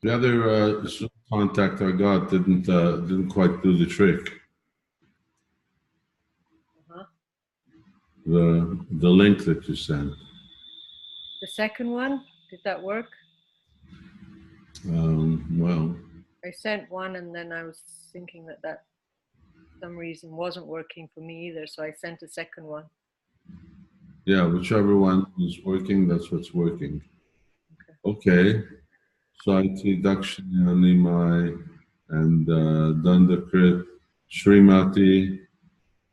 The other Zoom contact I got didn't quite do the trick. Uh-huh. The link that you sent. The second one, did that work? Well, I sent one and then I was thinking that for some reason wasn't working for me either, so I sent a second one. yeah, whichever one is working, that's what's working. Okay. Saiti Dakshina Nimai and Dandakrit Srimati,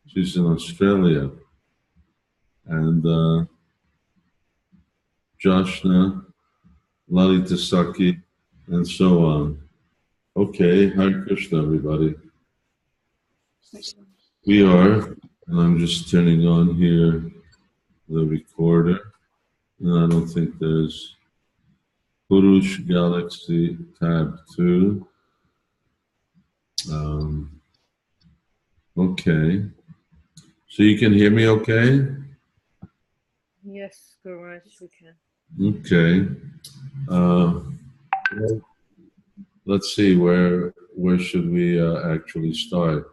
she's in Australia. And Joshna, Lalita Saki, and so on. Okay, Hare Krishna, everybody. We are, and I'm just turning on here the recorder, and I don't think there's Purush Galaxy tab 2. Okay, so you can hear me okay? Yes, Guru Maharaj, we can. Okay. Let's see, where should we actually start?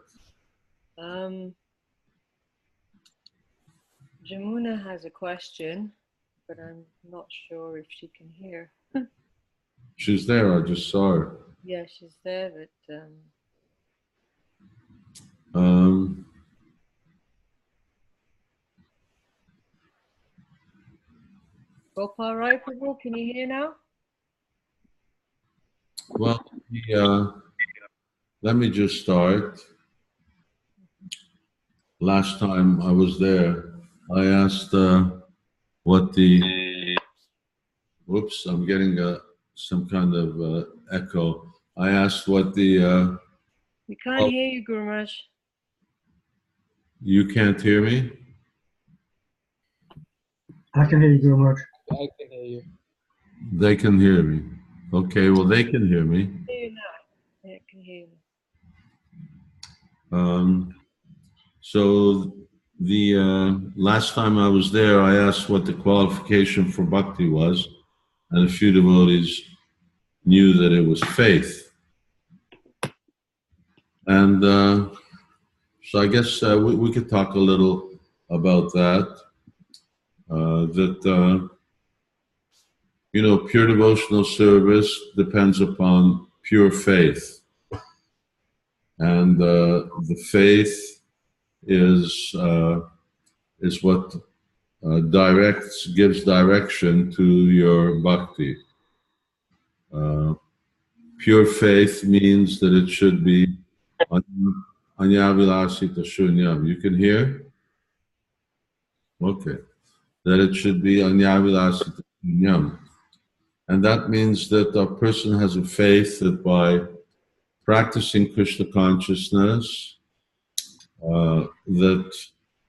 Jamuna has a question, but I'm not sure if she can hear. She's there, I just saw her. Yeah, she's there, but Gopal Rai Prabhu, can you hear now? Well, let me just start. Last time I was there, I asked what the, whoops, I'm getting some kind of echo. I asked what the... We can't hear you, Guru Maharaj. You can't hear me? I can hear you, Guru Maharaj. I can hear you. They can hear me. Okay, well, they can hear me. I can hear you now. Yeah, I can hear you. So the last time I was there, I asked what the qualification for bhakti was, and a few devotees knew that it was faith. And so I guess we could talk a little about that. Pure devotional service depends upon pure faith. And the faith is what gives direction to your bhakti. Pure faith means that it should be anyavilasita shunyam. You can hear? Okay. That it should be anyavilasita shunyam. And that means that a person has a faith that by practicing Krishna consciousness, that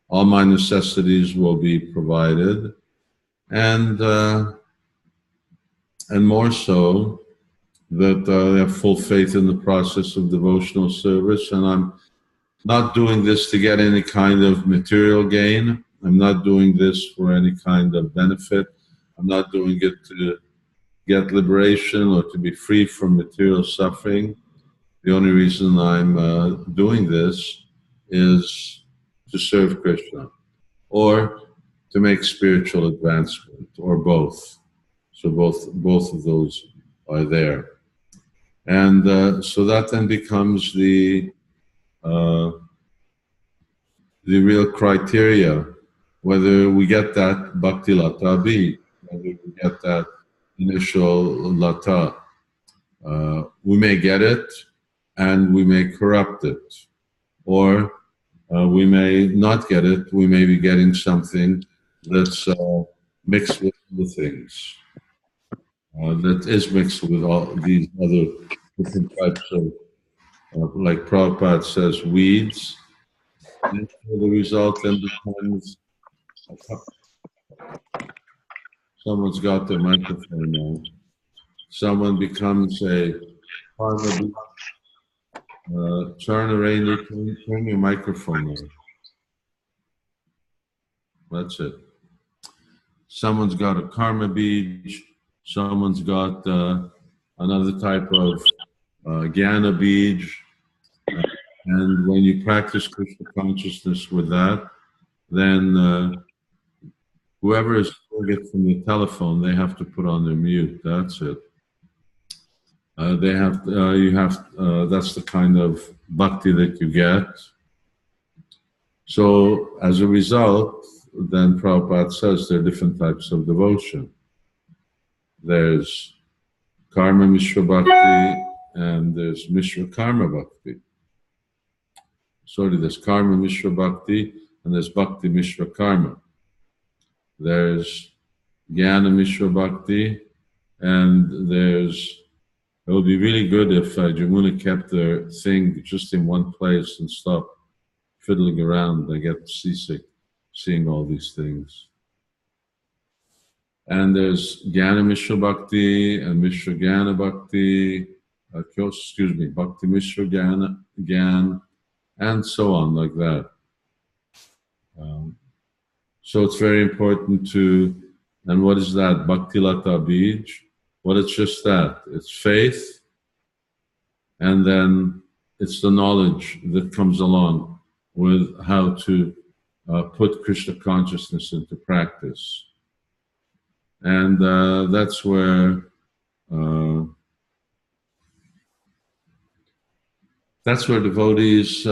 all my necessities will be provided, and more so, that I have full faith in the process of devotional service, and I'm not doing this to get any kind of material gain. I'm not doing this for any kind of benefit. I'm not doing it to get liberation or to be free from material suffering. The only reason I'm doing this is to serve Krishna, or to make spiritual advancement, or both. So both of those are there. And so that then becomes the real criteria, whether we get that bhakti lata bhi, whether we get that initial lata. We may get it and we may corrupt it, or we may not get it, we may be getting something that's mixed with other things, that is mixed with all these other different types of, like Prabhupada says, weeds. And so the result then becomes, someone's got their microphone now. Someone becomes a karma. Turn your microphone on. That's it. Someone's got a karma beach. Someone's got another type of Jnana Bij. And when you practice Krishna consciousness with that, then whoever is doing it from the telephone, they have to put on their mute. That's it. That's the kind of bhakti that you get. So as a result, then Prabhupada says there are different types of devotion. There's Karma Mishra Bhakti and there's Mishra Karma Bhakti. Sorry, there's Karma Mishra Bhakti and there's Bhakti Mishra Karma. There's Jnana Mishra Bhakti and there's, it would be really good if Jamuna kept their thing just in one place and stopped fiddling around. I get seasick seeing all these things. And there's Jnana Mishra Bhakti and Mishra Jnana Bhakti, Bhakti Mishra Jnana, and so on like that. So it's very important to, and what is that? Bhakti Lata Bij. Well, it's just that. It's faith, and then it's the knowledge that comes along with how to put Krishna consciousness into practice. And that's where devotees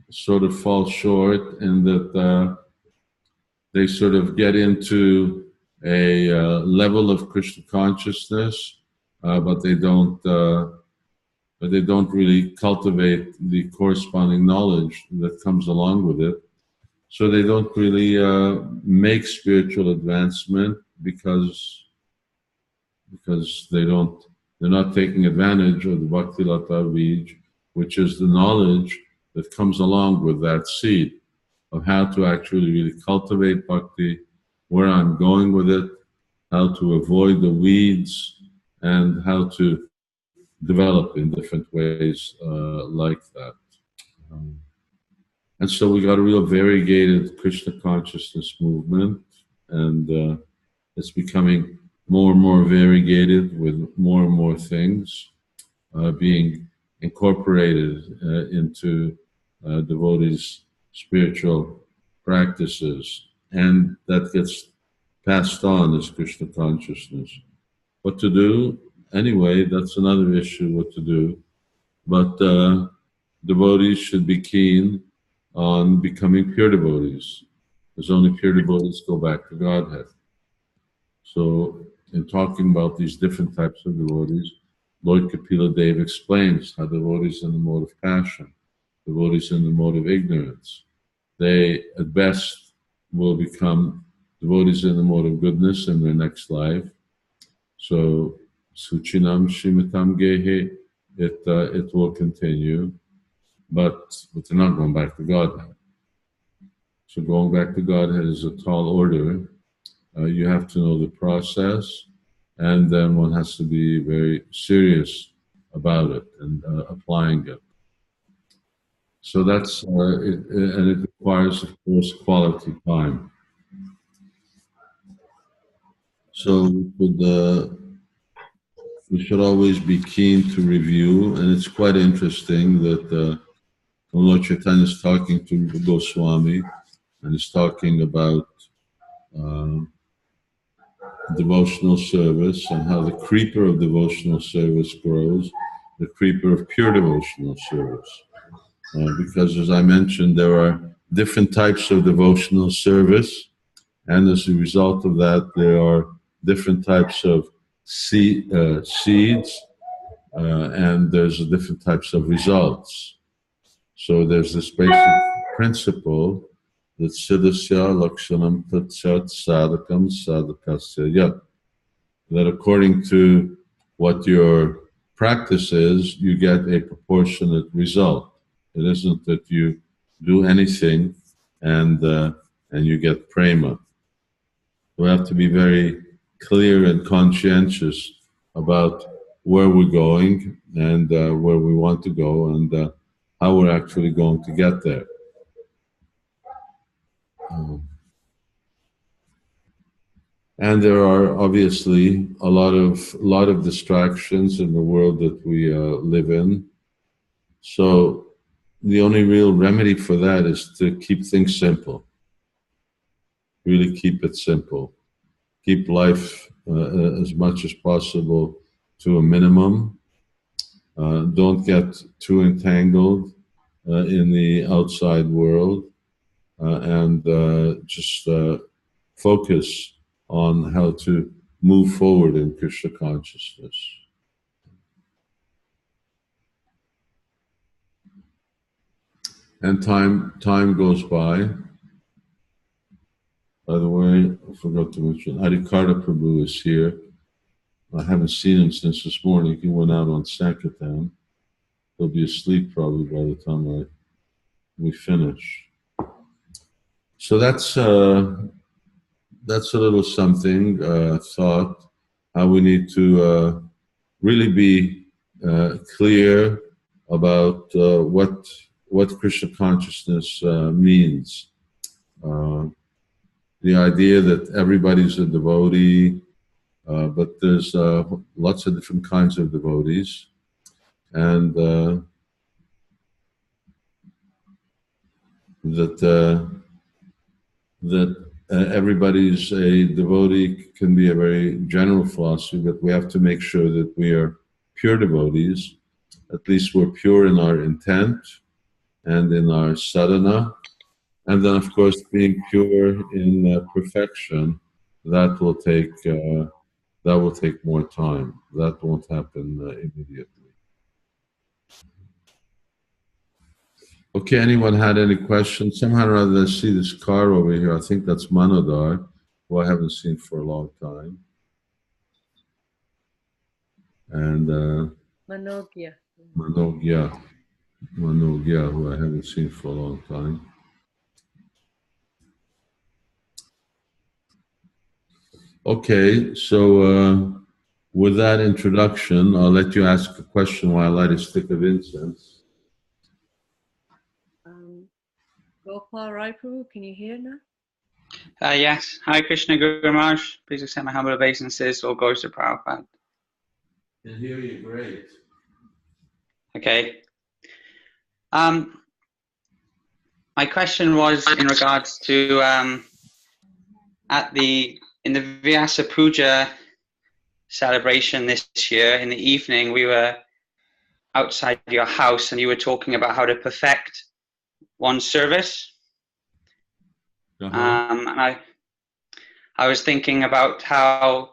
sort of fall short, in that they sort of get into a level of Krishna consciousness, but they don't really cultivate the corresponding knowledge that comes along with it. So they don't really make spiritual advancement because they're not taking advantage of the Bhakti Lata Bij, which is the knowledge that comes along with that seed of how to actually really cultivate bhakti, where I'm going with it, how to avoid the weeds, and how to develop in different ways like that. And so we got a real variegated Krishna consciousness movement, and it's becoming more and more variegated with more and more things being incorporated into devotees' spiritual practices, and that gets passed on as Krishna consciousness. What to do? Anyway, that's another issue, what to do. But devotees should be keen on becoming pure devotees, because only pure devotees go back to Godhead. So in talking about these different types of devotees, Lord Kapila Dev explains how devotees in the mode of passion, devotees in the mode of ignorance, they at best will become devotees in the mode of goodness in their next life. So Suchinam Shrimatam Gehe, it will continue, but they're not going back to Godhead. So going back to Godhead is a tall order. You have to know the process, and then one has to be very serious about it and applying it. So that's, and it requires, of course, quality time. So we should always be keen to review, and it's quite interesting that Lord Chaitanya is talking to Goswami, and he's talking about devotional service and how the creeper of devotional service grows, the creeper of pure devotional service. Because as I mentioned, there are different types of devotional service, and as a result of that, there are different types of seeds, and there's different types of results. So there's this basic principle that siddhasya lakshanam tatsat sadhakam sadhakasya yat, that according to what your practice is, you get a proportionate result. It isn't that you do anything and you get prema. We have to be very clear and conscientious about where we're going and where we want to go and how we're actually going to get there. And there are obviously a lot of distractions in the world that we live in. So the only real remedy for that is to keep things simple. Really keep it simple. Keep life as much as possible to a minimum. Don't get too entangled in the outside world, and just focus on how to move forward in Krishna consciousness. And time goes by. By the way, I forgot to mention, Harikarta Prabhu is here. I haven't seen him since this morning. He went out on Sankirtan. He'll be asleep probably by the time we finish. So that's a little something, thought, how we need to really be clear about what Krishna consciousness means. The idea that everybody's a devotee, but there's lots of different kinds of devotees, and that everybody's a devotee can be a very general philosophy, but we have to make sure that we are pure devotees. At least we're pure in our intent and in our sadhana. And then, of course, being pure in perfection, that will take more time. That won't happen immediately. Okay, anyone had any questions? Somehow or other, I see this car over here. I think that's Manodar, who I haven't seen for a long time. And Manogya. Manogya, who I haven't seen for a long time. Okay, so with that introduction, I'll let you ask a question while I light a stick of incense. Gopal Rai Prabhu, can you hear now? Yes. Hi, Krishna Guru Maharaj. Please accept my humble obeisances. All goes to Prabhupada. Can hear you great. Okay. My question was in regards to in the Vyasa Puja celebration this year, in the evening, we were outside your house and you were talking about how to perfect one's service. And I was thinking about how,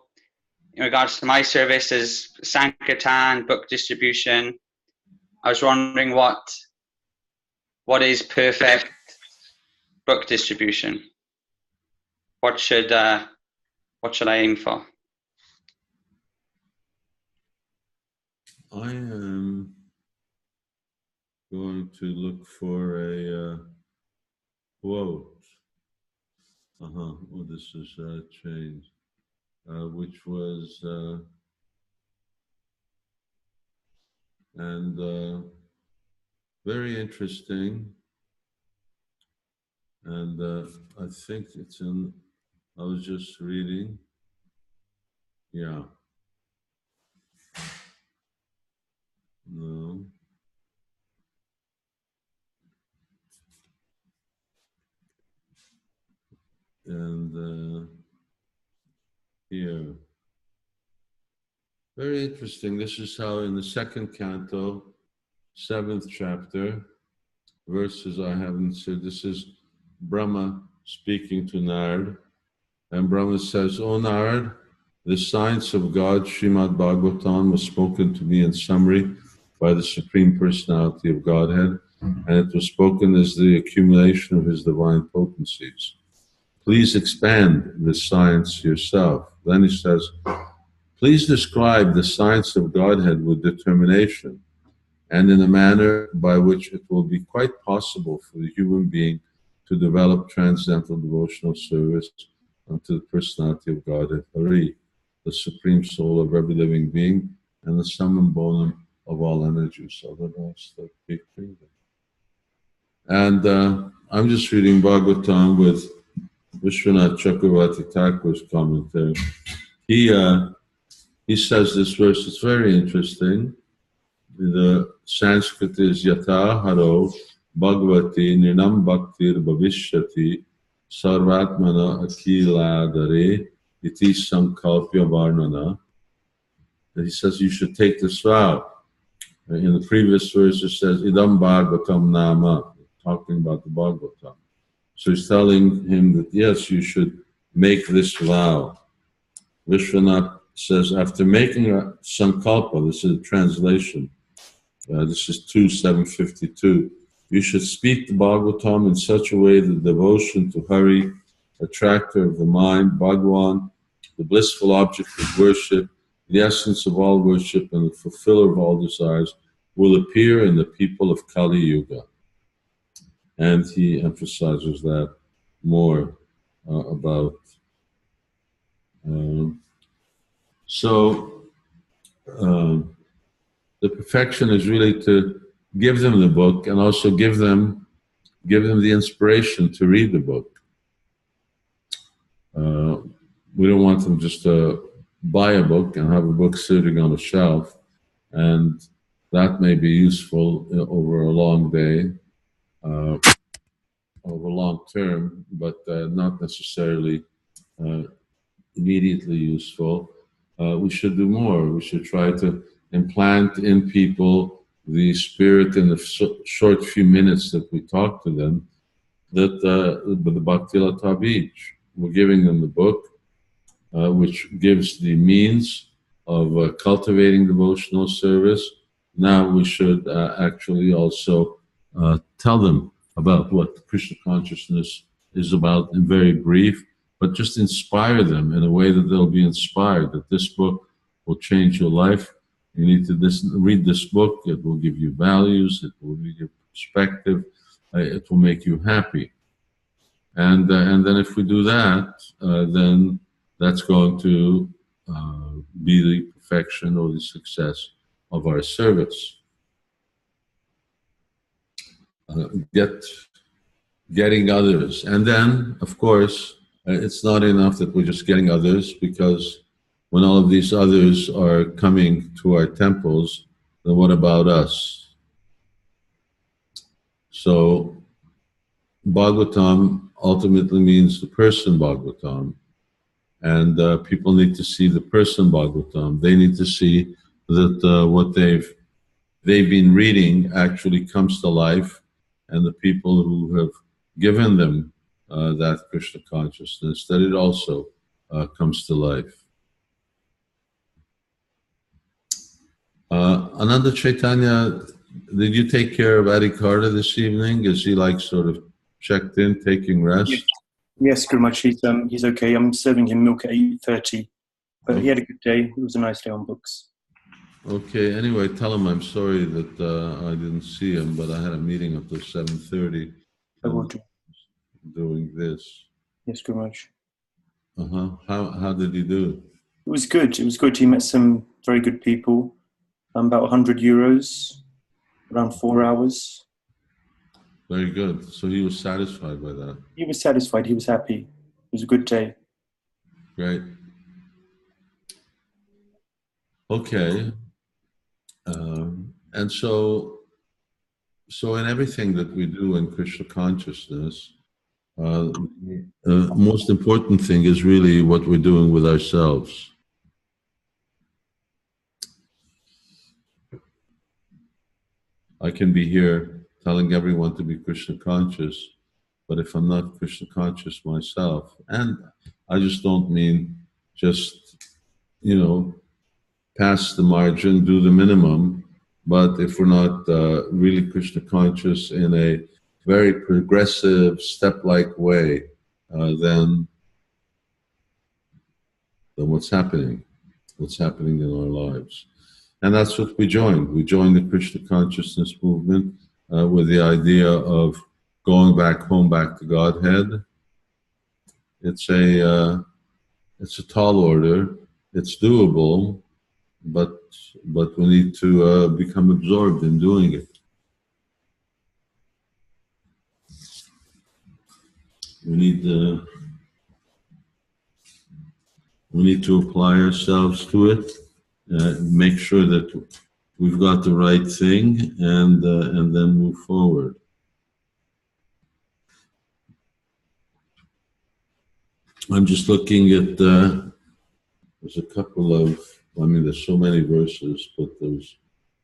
in regards to my service as Sankirtan, book distribution, I was wondering what is perfect book distribution? What should I aim for? I am going to look for a quote. Well, this is changed, which was and very interesting. And I think it's in. I was just reading. Yeah. No. And here. Very interesting. This is how in the second canto, 7th chapter, verses I haven't said. This is Brahma speaking to Narad. And Brahma says, "O Narad, the science of God, Srimad Bhagavatam, was spoken to me in summary by the Supreme Personality of Godhead, and it was spoken as the accumulation of His divine potencies. Please expand this science yourself." Then he says, "Please describe the science of Godhead with determination and in a manner by which it will be quite possible for the human being to develop transcendental devotional service unto the personality of Godhead, Hari, the supreme soul of every living being and the sum and bonum of all energies." So that's the big thing. And I'm just reading Bhagavatam with Vishwanath Chakravarti Thakur's commentary. He says this verse is very interesting. The Sanskrit is Yatha Haro Bhagavati Ninam Bhaktir Bhavishyati Sarvatmana Akiladare Iti Sankalpya Varnana. And he says you should take this vow. In the previous verse it says Idam Bhagavatam Nama, talking about the Bhagavatam. So he's telling him that yes, you should make this vow. Vishwanath says after making a sankalpa, this is a translation, this is 2.752, you should speak the Bhagavatam in such a way that devotion to Hari, attractor of the mind, Bhagwan, the blissful object of worship, the essence of all worship and the fulfiller of all desires, will appear in the people of Kali Yuga. And he emphasizes that more about. The perfection is really to give them the book and also give them the inspiration to read the book. We don't want them just to buy a book and have a book sitting on a shelf, and that may be useful over a long day, over long term, but not necessarily immediately useful. We should do more. We should try to implant in people the spirit in the short few minutes that we talk to them, that the Bhakti Lata Bij. We're giving them the book, which gives the means of cultivating devotional service. Now we should actually also tell them about what Krishna consciousness is about in very brief, but just inspire them in a way that they'll be inspired, that this book will change your life. You need to read this book. It will give you values. It will give you perspective. It will make you happy. And then if we do that, then that's going to be the perfection or the success of our service. Getting others. And then, of course, it's not enough that we're just getting others, because when all of these others are coming to our temples, then what about us? So Bhagavatam ultimately means the person Bhagavatam, and people need to see the person Bhagavatam. They need to see that what they've been reading actually comes to life, and the people who have given them that Krishna consciousness, that it also comes to life. Ananda Chaitanya, did you take care of Adi Carter this evening? Is he like sort of checked in, taking rest? Yes, pretty much. He's okay. I'm serving him milk at 8:30, but he had a good day. It was a nice day on books. Okay. Anyway, tell him I'm sorry that I didn't see him, but I had a meeting up till 7:30. I will do. Doing this. Yes, pretty much. How did he do? It was good. It was good. He met some very good people. About 100 euros, around 4 hours. Very good. So he was satisfied by that. He was satisfied. He was happy. It was a good day. Great. Okay. And so in everything that we do in Krishna consciousness, the most important thing is really what we're doing with ourselves. I can be here telling everyone to be Krishna conscious, but if I'm not Krishna conscious myself, and I just don't mean just, pass the margin, do the minimum, but if we're not really Krishna conscious in a very progressive, step-like way, then what's happening? What's happening in our lives? And that's what we joined. We joined the Krishna consciousness movement with the idea of going back home, back to Godhead. It's a tall order. It's doable, but we need to become absorbed in doing it. We need We need to apply ourselves to it, make sure that we've got the right thing, and then move forward. I'm just looking at, there's a couple of, I mean, there's so many verses, but there's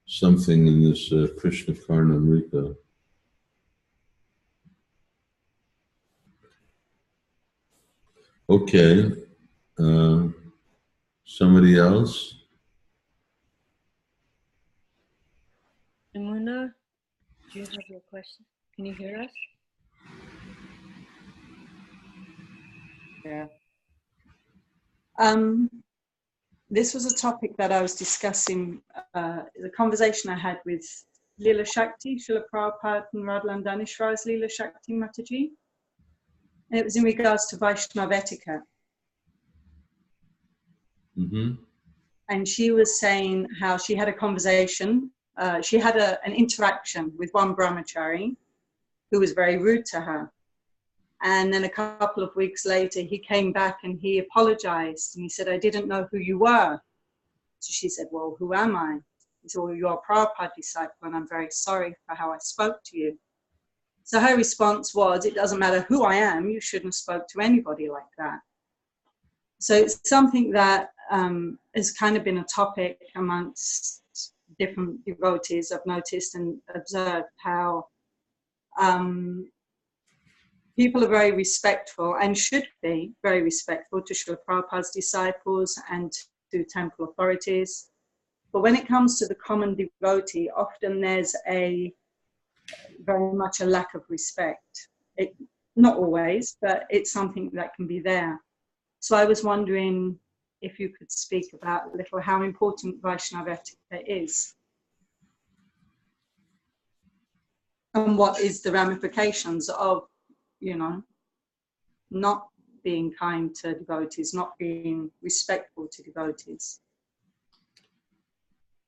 something in this Krishna Karnamrita. Okay, somebody else? Imuna, do you have your question? Can you hear us? Yeah. This was a topic that I was discussing, the conversation I had with Leela Shakti, Srila Prabhupada and Radhalan Daneshwar's Leela Shakti Mataji. And it was in regards to Vaishnava etiquette. Mm-hmm. And she was saying how she had a conversation, she had an interaction with one brahmachari who was very rude to her. And then a couple of weeks later, he came back and he apologized. And he said, I didn't know who you were. So she said, well, who am I? He said, well, you're a Prabhupada disciple, and I'm very sorry for how I spoke to you. So her response was, it doesn't matter who I am, you shouldn't have spoke to anybody like that. So it's something that has kind of been a topic amongst different devotees. I've noticed and observed how people are very respectful and should be very respectful to Srila Prabhupada's disciples and to temple authorities. But when it comes to the common devotee, often there's very much a lack of respect. Not always, but it's something that can be there. So I was wondering if you could speak about a little how important Vaishnava etiquette is. And what is the ramifications of, not being kind to devotees, not being respectful to devotees.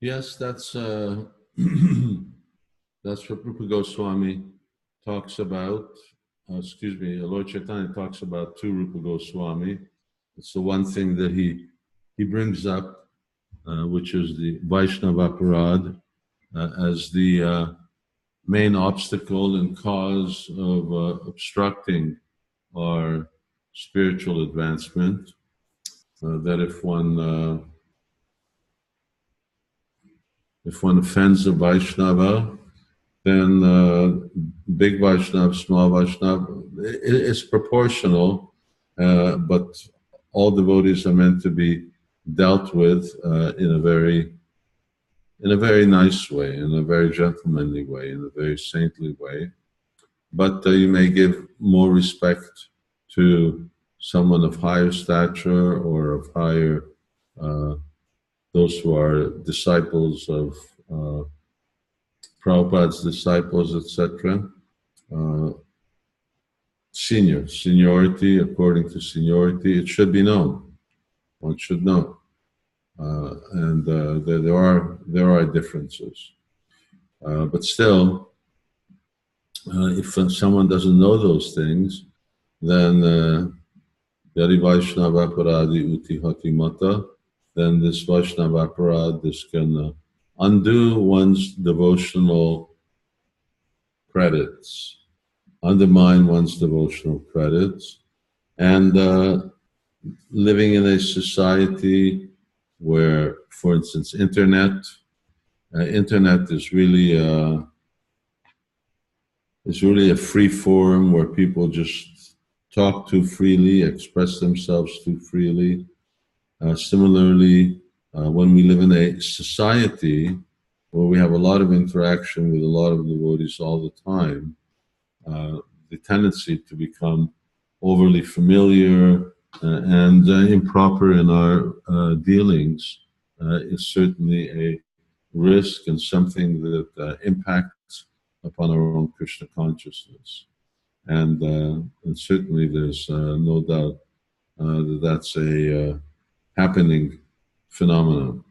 Yes, that's that's what Rupa Goswami talks about. Lord Chaitanya talks about to Rupa Goswami. It's the one thing that he brings up, which is the Vaishnava Aparad, as the main obstacle and cause of obstructing our spiritual advancement. That if one offends a Vaishnava, then big Vaishnava, small Vaishnava, it's proportional, but all devotees are meant to be dealt with in a very nice way, in a very gentlemanly way, in a very saintly way. But you may give more respect to someone of higher stature or of higher, those who are disciples of Prabhupada's disciples, etc. Seniority, according to seniority, it should be known. One should know. And there are differences. But still, if someone doesn't know those things, then Yadi Vaishnava Aparadi Uti Hati Mata, then this Vaishnava Aparad, this can undo one's devotional credits, undermine one's devotional credits, and living in a society where, for instance, internet is really a free forum where people just talk too freely, express themselves too freely. Similarly, when we live in a society where we have a lot of interaction with a lot of devotees all the time, the tendency to become overly familiar and improper in our dealings is certainly a risk and something that impacts upon our own Krishna consciousness. And certainly there's no doubt that that's a happening phenomenon,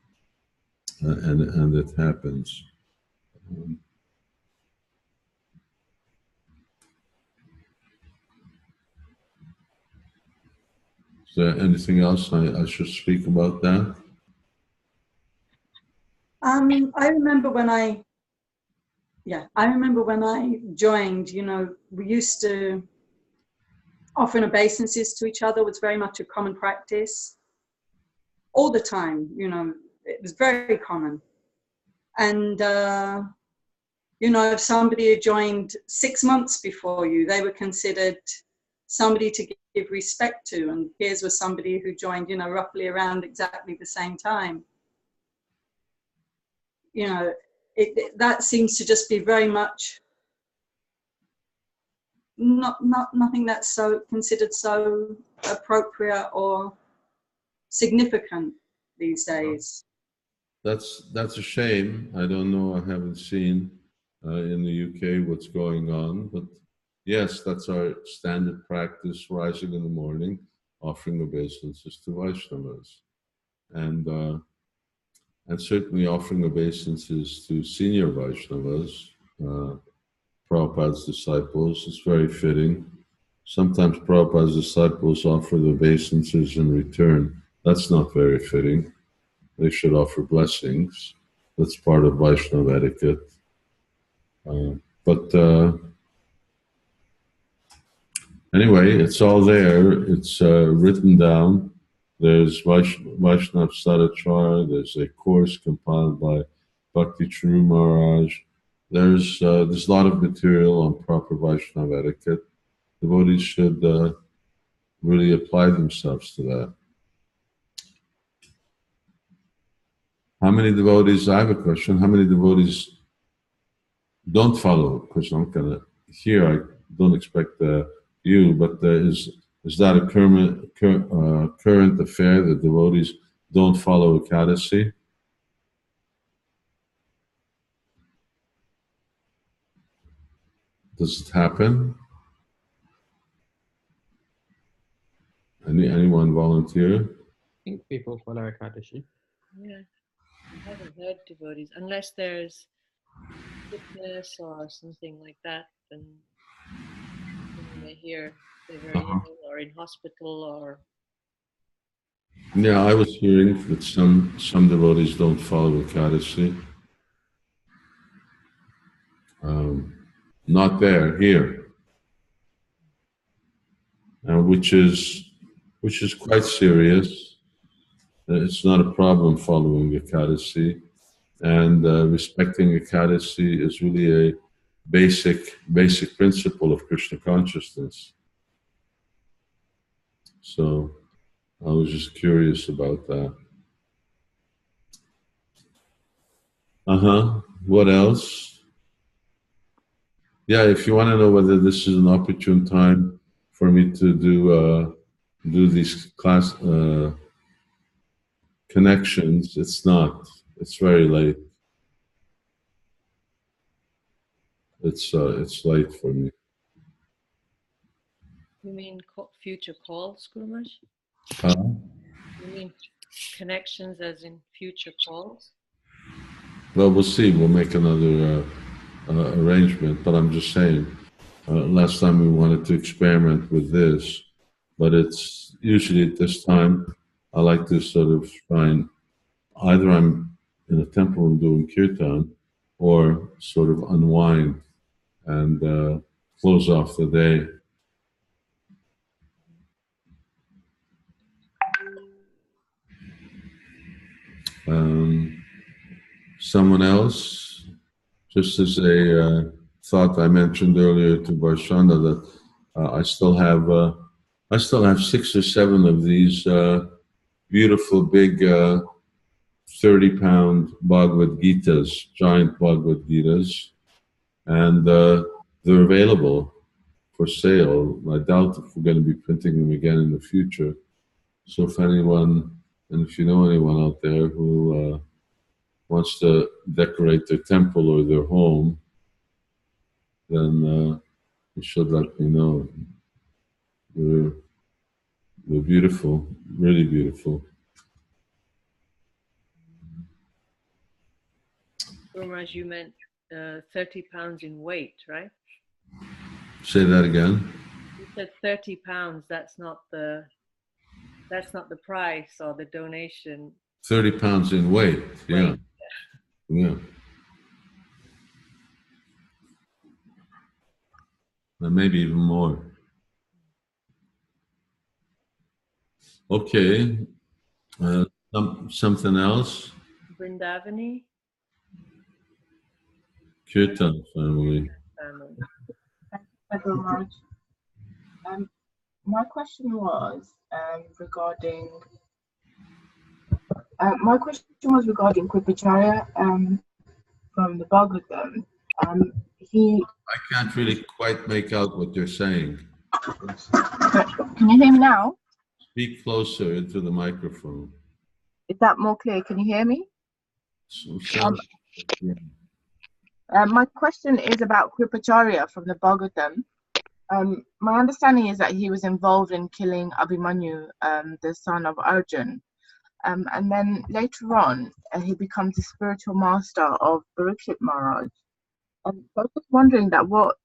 and it happens. there anything else I should speak about that? I remember when I joined, you know, we used to offering obeisances to each other was very much a common practice. All the time, you know, it was very common. And, you know, if somebody had joined 6 months before you, they were considered somebody to give respect to. And here's was somebody who joined, you know, roughly around exactly the same time. You know, that seems to just be very much nothing that's so considered so appropriate or significant these days. That's a shame. I don't know. I haven't seen in the UK what's going on, but yes, that's our standard practice: rising in the morning, offering obeisances to Vaishnavas, and certainly offering obeisances to senior Vaishnavas, Prabhupada's disciples. It's very fitting. Sometimes Prabhupada's disciples offer the obeisances in return. That's not very fitting. They should offer blessings. That's part of Vaishnava etiquette. But anyway, it's all there. It's written down. There's Vaishnav Sadachara. There's a course compiled by Bhakti Churu Maharaj. There's a lot of material on proper Vaishnava etiquette. Devotees should really apply themselves to that. How many devotees, I have a question, how many devotees don't follow? Because I'm kind of here, I don't expect you, but is that a current affair that devotees don't follow Ekadasi? Does it happen? Anyone volunteer? I think people follow Ekadashi. Yeah, I haven't heard devotees, unless there's sickness or something like that, then you may hear they're very ill or in hospital or. Yeah, I was hearing that some devotees don't follow Ekadasi. Not there, here, which is quite serious. It's not a problem following Ekadasi, and respecting Ekadasi is really a basic principle of Krishna consciousness. So I was just curious about that. What else? Yeah, if you want to know whether this is an opportune time for me to do these class connections, it's not. It's very late. It's late for me. You mean future calls, Guru Maharaj? You mean connections as in future calls? Well, we'll see. We'll make another arrangement, but I'm just saying, last time we wanted to experiment with this, but it's usually at this time, I like to sort of find, either I'm in a temple and doing kirtan, or sort of unwind and close off the day. Someone else, just as a thought I mentioned earlier to Varshana, that I still have 6 or 7 of these beautiful big 30-pound Bhagavad Gitas, giant Bhagavad Gitas, and they're available for sale. I doubt if we're going to be printing them again in the future. So if anyone, and if you know anyone out there who wants to decorate their temple or their home, then you should let me know. They're beautiful, really beautiful. Guru Maharaj, you meant 30 pounds in weight, right? Say that again. You said 30 pounds, that's not the that's not the price or the donation. 30 pounds in weight. Yeah. Weight. Yeah. And maybe even more. Okay. Something else? Brindavani Kirtan family. family. Thank you very much. My question was regarding Kripacharya from the Bhagavatam. He I can't really quite make out what you're saying. Can you hear me now? Speak closer into the microphone. Is that more clear? Can you hear me? Yeah. My question is about Kripacharya from the Bhagavatam. My understanding is that he was involved in killing Abhimanyu, the son of Arjun. And then later on, he becomes the spiritual master of Parikshit Maharaj. So I was just wondering that what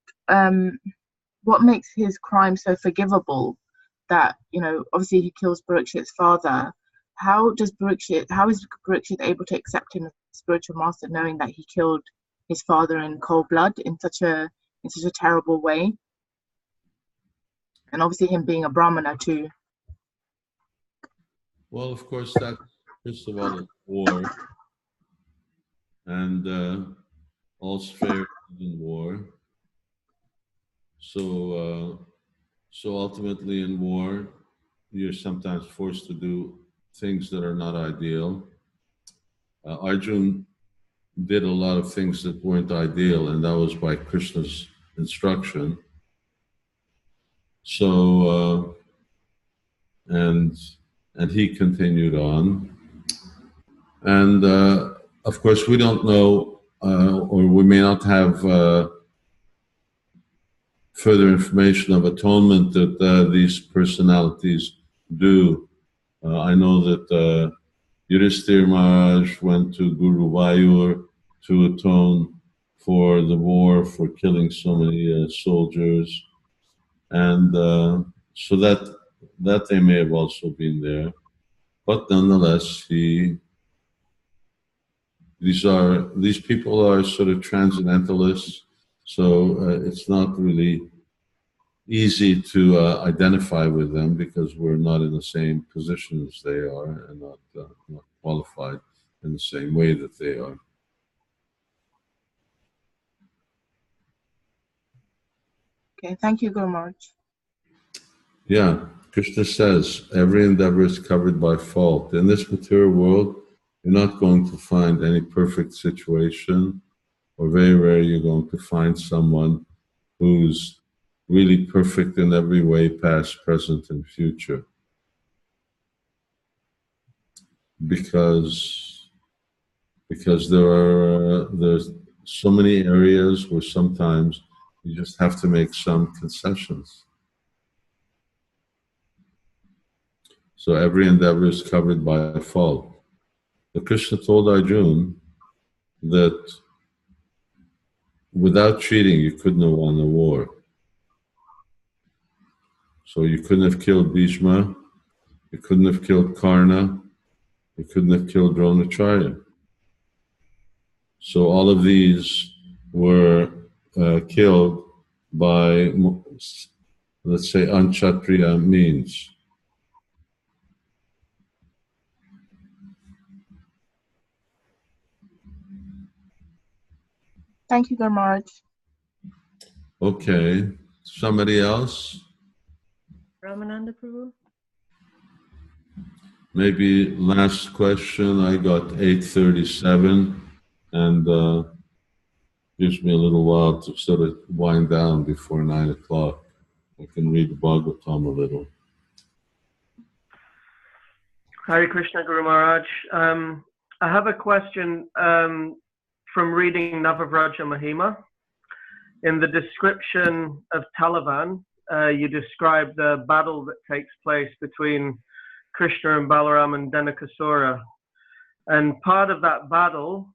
makes his crime so forgivable? That, you know, obviously he kills Parikshit's father. How is Parikshit able to accept him as spiritual master, knowing that he killed his father in cold blood in such a terrible way? And obviously him being a Brahmana too. Well, of course, that, first of all, it's war. And all's fair in war. So ultimately in war, you're sometimes forced to do things that are not ideal. Arjun did a lot of things that weren't ideal, and that was by Krishna's instruction. So, and he continued on. And of course, we don't know, or we may not have further information of atonement that these personalities do. I know that Yudhishthira Maharaj went to Guruvayur to atone for the war, for killing so many soldiers. And so that they may have also been there. But nonetheless, these people are sort of transcendentalists, so it's not really easy to identify with them because we're not in the same position as they are and not qualified in the same way that they are. Okay, thank you very much. Yeah, Krishna says every endeavor is covered by fault. In this material world, you're not going to find any perfect situation, or very rare you're going to find someone who's really perfect in every way, past, present, and future. Because there's so many areas where sometimes you just have to make some concessions. So every endeavor is covered by a fault. But Krishna told Arjuna that without cheating, you couldn't have won the war. So you couldn't have killed Bhishma, you couldn't have killed Karna, you couldn't have killed Dronacharya. So all of these were killed by, let's say, unkshatriya means. Thank you very much. Okay, somebody else? Ramananda Prabhu? Maybe last question. I got 8:37, and gives me a little while to sort of wind down before 9 o'clock. I can read the Bhagavatam a little. Hare Krishna, Guru Maharaj. I have a question from reading Navavraja Mahima. In the description of Talavan, you describe the battle that takes place between Krishna and Balaram and Denakasura. And part of that battle,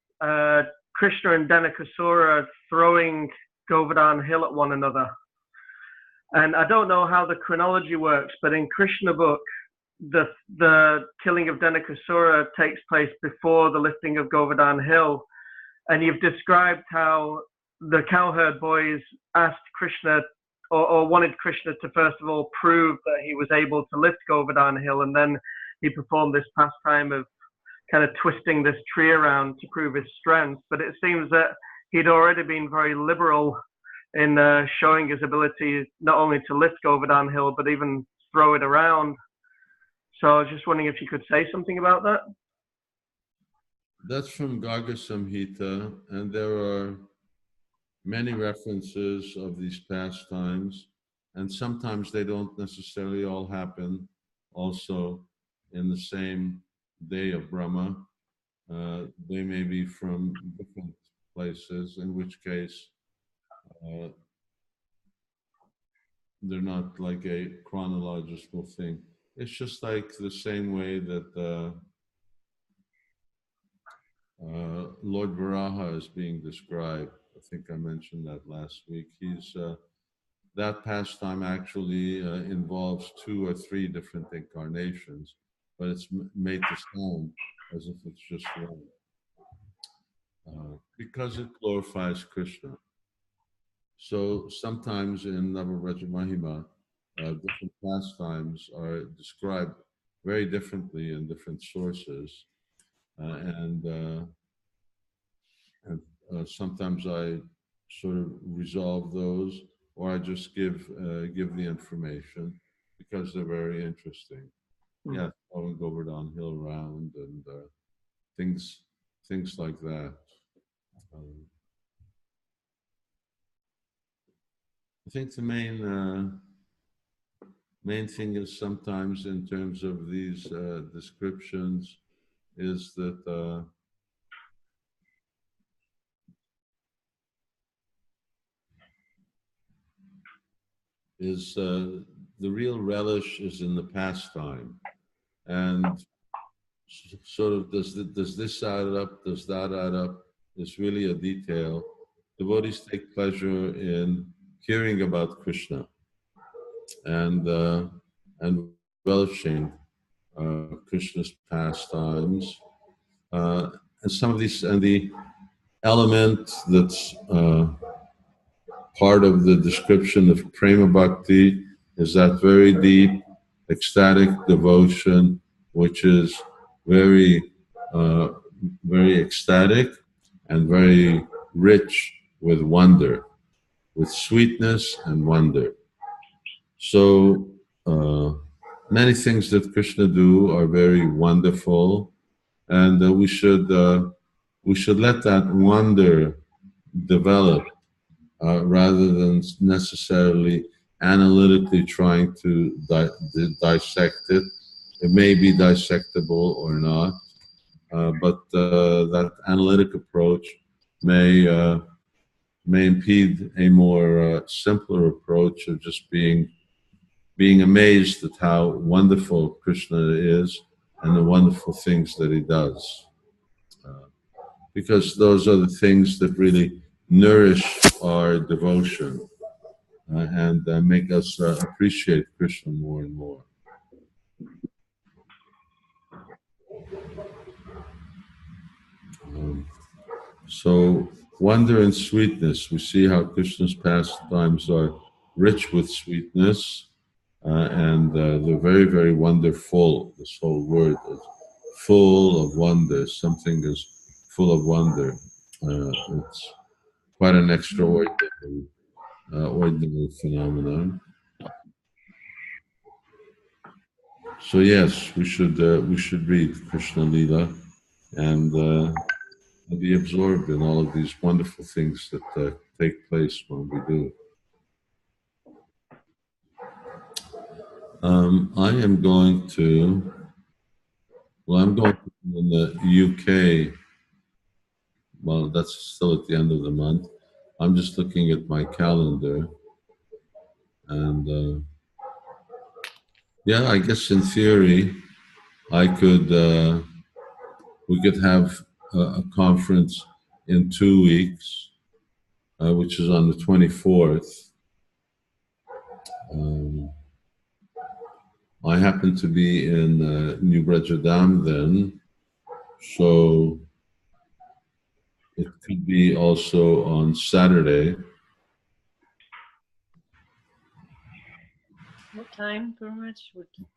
Krishna and Denakasura are throwing Govardhan Hill at one another. And I don't know how the chronology works, but in Krishna book, the killing of Denakasura takes place before the lifting of Govardhan Hill, and you've described how the cowherd boys asked Krishna, or wanted Krishna to first of all prove that he was able to lift Govardhan Hill, and then he performed this pastime of kind of twisting this tree around to prove his strength. But it seems that he'd already been very liberal in showing his ability not only to lift Govardhan Hill, but even throw it around. So I was just wondering if you could say something about that. That's from Garga Samhita, and there are many references of these pastimes, and sometimes they don't necessarily all happen also in the same day of Brahma. They may be from different places, in which case they're not like a chronological thing. It's just like the same way that Lord Varaha is being described. I think I mentioned that last week. That pastime actually involves 2 or 3 different incarnations, but it's made to sound as if it's just one, because it glorifies Krishna. So sometimes in Navavraja Mahima, different pastimes are described very differently in different sources, and sometimes I sort of resolve those, or I just give the information because they're very interesting. Yeah, throwing Govardhan Hill around and things like that. I think the main thing is sometimes in terms of these descriptions is that the real relish is in the pastime, and sort of does this add up, does that add up, is really a detail. Devotees take pleasure in hearing about Krishna and relishing Krishna's pastimes, and some of these, and the element that's part of the description of prema bhakti is that very deep, ecstatic devotion, which is very ecstatic and very rich with wonder, with sweetness and wonder. So many things that Krishna do are very wonderful, and we should let that wonder develop rather than necessarily analytically trying to dissect it. It may be dissectable or not, but that analytic approach may impede a more simpler approach of just being amazed at how wonderful Krishna is and the wonderful things that he does. Because those are the things that really nourish our devotion and make us appreciate Krishna more and more. So wonder and sweetness, we see how Krishna's pastimes are rich with sweetness, and they're very, very wonderful. This whole word is full of wonder. Something is full of wonder. It's quite an extraordinary ordinary phenomenon. So yes, we should read Krishna Lila and be absorbed in all of these wonderful things that take place when we do. I'm going to in the UK. Well, that's still at the end of the month. I'm just looking at my calendar, and yeah, I guess in theory, I could we could have a conference in 2 weeks, which is on the 24th. I happen to be in New Brejadam then, so it could be also on Saturday. What time, Gurumaj?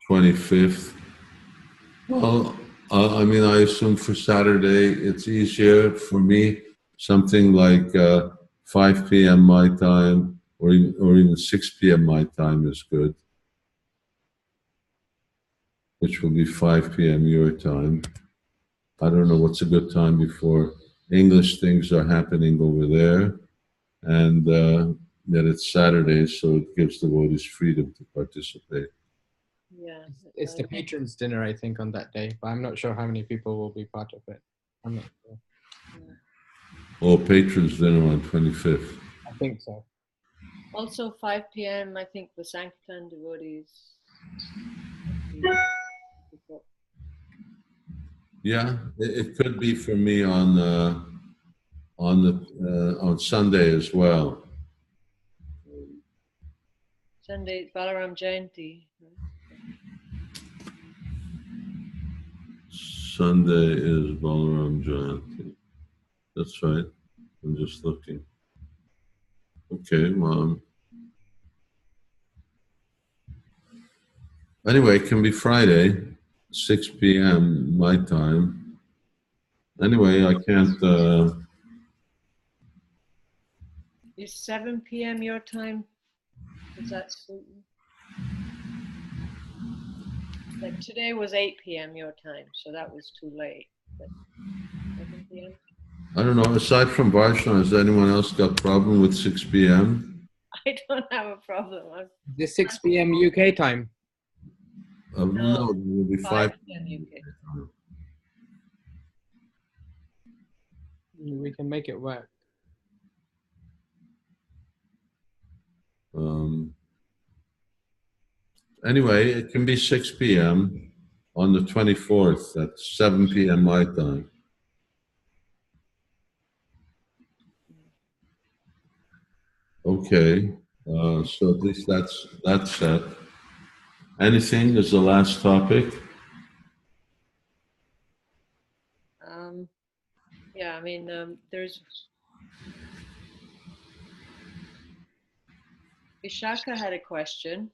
25th. Well, I mean, I assume for Saturday it's easier for me. Something like 5 p.m. my time, or even 6 p.m. my time is good, which will be 5 p.m. your time. I don't know what's a good time before English things are happening over there, and that it's Saturday, so it gives devotees freedom to participate. Yeah. It's the patrons' dinner, I think, on that day, but I'm not sure how many people will be part of it. I'm not sure. Oh, patrons dinner on 25th. I think so. Also 5 p.m. I think the Sankirtan devotees. Yeah, it could be for me on Sunday as well. Sunday, Balaram Jayanti. Sunday is Balaram Jayanti. That's right. I'm just looking. Okay, well. Anyway, it can be Friday, 6 p.m. my time. Anyway, I can't. Is 7 p.m. your time? Does that suit you? Like today was 8 p.m. your time, so that was too late. But 7 p.m. I don't know. Aside from Varshnava, has anyone else got problem with 6 p.m.? I don't have a problem. This 6 p.m. UK time. No, it will be 5 p.m. UK. We can make it work. Anyway, it can be 6 p.m. on the 24th. That's 7 p.m. my time. Okay, so at least that's set. Anything is the last topic? Yeah, I mean, there's Vishaka had a question.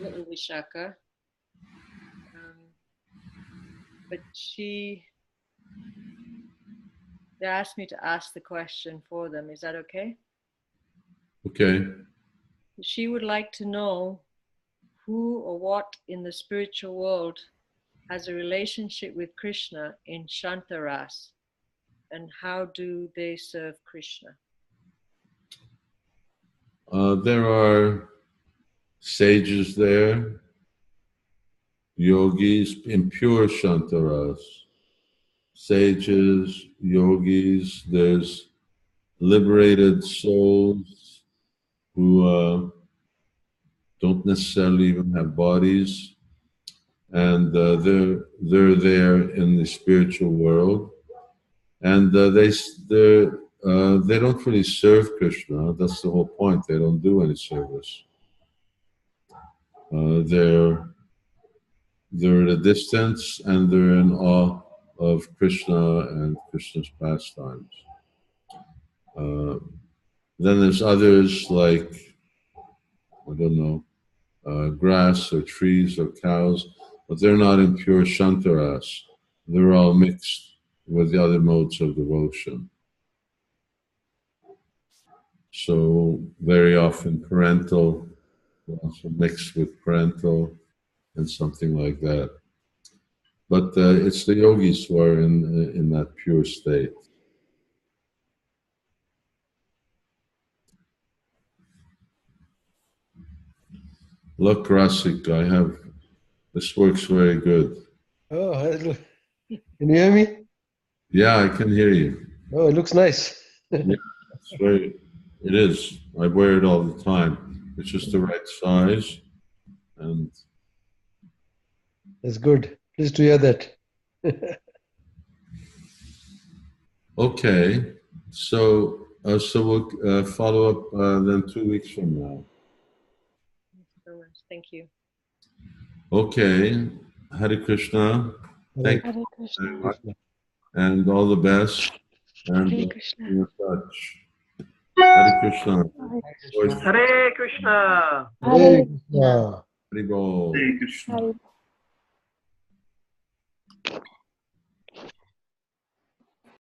Little Vishaka. But they asked me to ask the question for them. Is that okay? Okay. She would like to know who or what in the spiritual world has a relationship with Krishna in Shantaras, and how do they serve Krishna? There are sages there, yogis in pure Shantaras, sages, yogis, there's liberated souls who don't necessarily even have bodies, and they're there in the spiritual world, and they don't really serve Krishna. That's the whole point. They don't do any service. They're at a distance, and they're in awe of Krishna and Krishna's pastimes. Then there's others like, I don't know, grass or trees or cows, but they're not in pure Shantaras. They're all mixed with the other modes of devotion. So very often parental, also mixed with parental and something like that. But it's the yogis who are in that pure state. Look, Rasik, this works very good. Oh, can you hear me? Yeah, I can hear you. Oh, it looks nice. Yeah, it is. I wear it all the time. It's just the right size, and that's good. Pleased to hear that. Okay, so we'll follow up then 2 weeks from now. Thank you. Okay. Hare Krishna. Thank you Hare Krishna. very much. And all the best. And Hare be Krishna. in touch. Hare Krishna. Hare Krishna. Hare Krishna. Hare Krishna. Hare Bol. Hare Krishna. Hare